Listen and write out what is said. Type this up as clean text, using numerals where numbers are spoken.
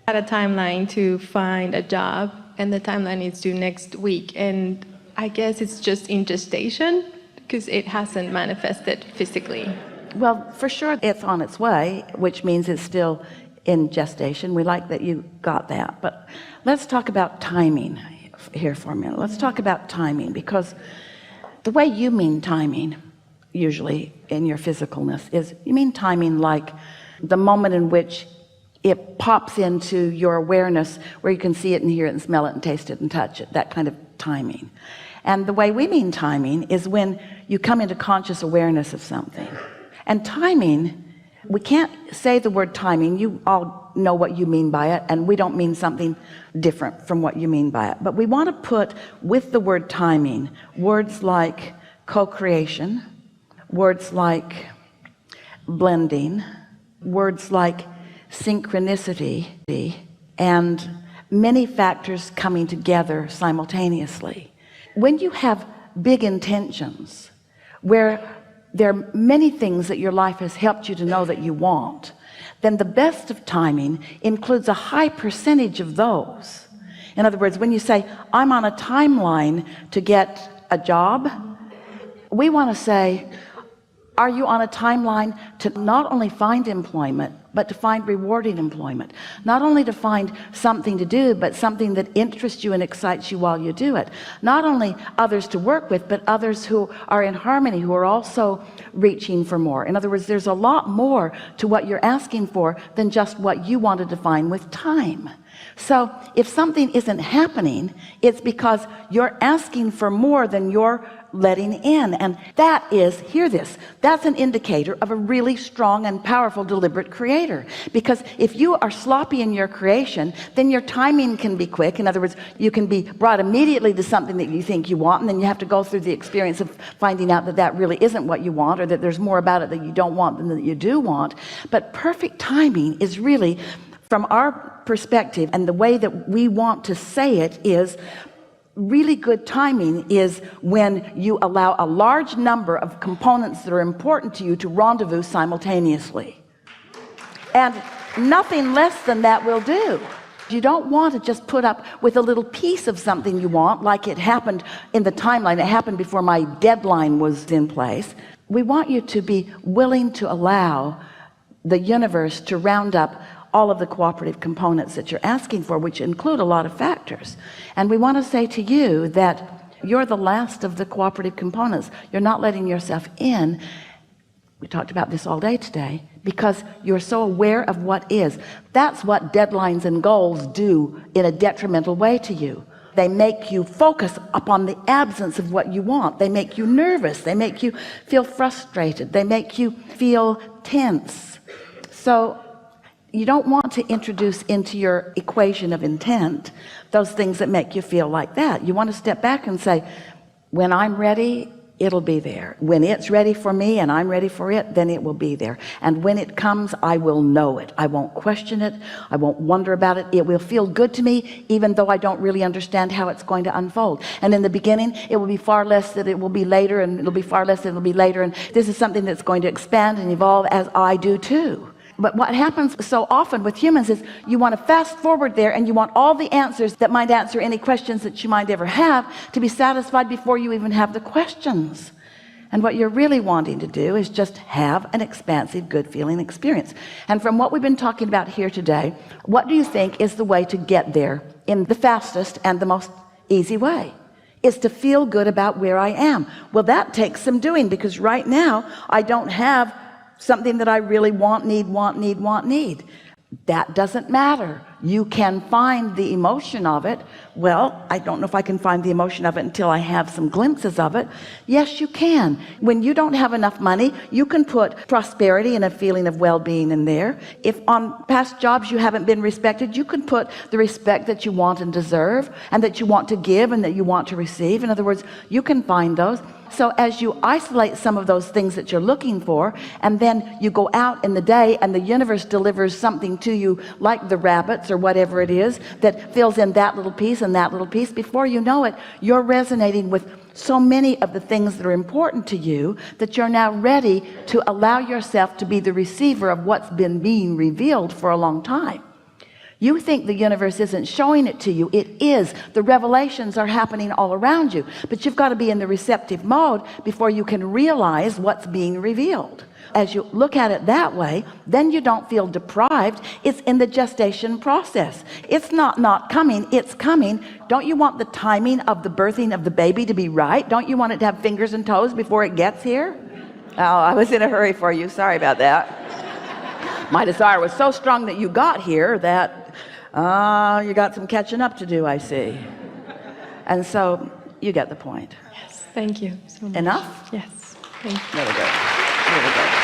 had a timeline to find a job, and the timeline is due next week. And I guess it's just in gestation because it hasn't manifested physically. Well, for sure it's on its way, which means it's still in gestation. We like that you got that. But let's talk about timing here for a minute. Let's talk about timing, because the way you mean timing usually in your physicalness is you mean timing like the moment in which it pops into your awareness, where you can see it and hear it and smell it and taste it and touch it, that kind of timing. And the way we mean timing is when you come into conscious awareness of something. And timing, we can't say the word timing. You all know what you mean by it, and we don't mean something different from what you mean by it. But we want to put with the word timing words like co-creation, words like blending, words like synchronicity, and many factors coming together simultaneously. When you have big intentions where there are many things that your life has helped you to know that you want, then the best of timing includes a high percentage of those. In other words, when you say, I'm on a timeline to get a job, we want to say, are you on a timeline to not only find employment, but to find rewarding employment? Not only to find something to do, but something that interests you and excites you while you do it. Not only others to work with, but others who are in harmony, who are also reaching for more. In other words, there's a lot more to what you're asking for than just what you want to define with time. So if something isn't happening, it's because you're asking for more than you're letting in. And that is, hear this, that's an indicator of a really strong and powerful deliberate creator. Because if you are sloppy in your creation, then your timing can be quick. In other words, you can be brought immediately to something that you think you want, and then you have to go through the experience of finding out that that really isn't what you want, or that there's more about it that you don't want than that you do want. But perfect timing is really, from our perspective, and the way that we want to say it is, really good timing is when you allow a large number of components that are important to you to rendezvous simultaneously, and nothing less than that will do. You don't want to just put up with a little piece of something you want, like it happened in the timeline. It happened before my deadline was in place. We want you to be willing to allow the universe to round up all of the cooperative components that you're asking for, which include a lot of factors. And we want to say to you that you're the last of the cooperative components. You're not letting yourself in. We talked about this all day today, because you're so aware of what is. That's what deadlines and goals do in a detrimental way to you. They make you focus upon the absence of what you want. They make you nervous. They make you feel frustrated. They make you feel tense. So you don't want to introduce into your equation of intent those things that make you feel like that. You want to step back and say, when I'm ready, it'll be there. When it's ready for me and I'm ready for it, then it will be there. And when it comes, I will know it. I won't question it. I won't wonder about it. It will feel good to me, even though I don't really understand how it's going to unfold. And in the beginning, it will be far less that it will be later, and it'll be far less that it'll be later. And this is something that's going to expand and evolve, as I do too. But what happens so often with humans is you want to fast forward there, and you want all the answers that might answer any questions that you might ever have to be satisfied before you even have the questions. And what you're really wanting to do is just have an expansive, good feeling experience. And from what we've been talking about here today, what do you think is the way to get there in the fastest and the most easy way? Is to feel good about where I am. Well, that takes some doing, because right now I don't have something that I really want, need. That doesn't matter. You can find the emotion of it. Well, I don't know if I can find the emotion of it until I have some glimpses of it. Yes, you can. When you don't have enough money, you can put prosperity and a feeling of well-being in there. If on past jobs you haven't been respected, you can put the respect that you want and deserve, and that you want to give and that you want to receive. In other words, you can find those. So as you isolate some of those things that you're looking for, and then you go out in the day and the universe delivers something to you, like the rabbits or whatever it is, that fills in that little piece and that little piece, before you know it, you're resonating with so many of the things that are important to you that you're now ready to allow yourself to be the receiver of what's been being revealed for a long time. You think the universe isn't showing it to you. It is. The revelations are happening all around you, but you've got to be in the receptive mode before you can realize what's being revealed. As you look at it that way, then you don't feel deprived. It's in the gestation process. It's not coming, it's coming. Don't you want the timing of the birthing of the baby to be right? Don't you want it to have fingers and toes before it gets here? Oh, I was in a hurry for you. Sorry about that. My desire was so strong that you got here that you got some catching up to do, I see. And so you get the point. Yes, thank you so much. Enough? Yes, thank you. Really good. Really good.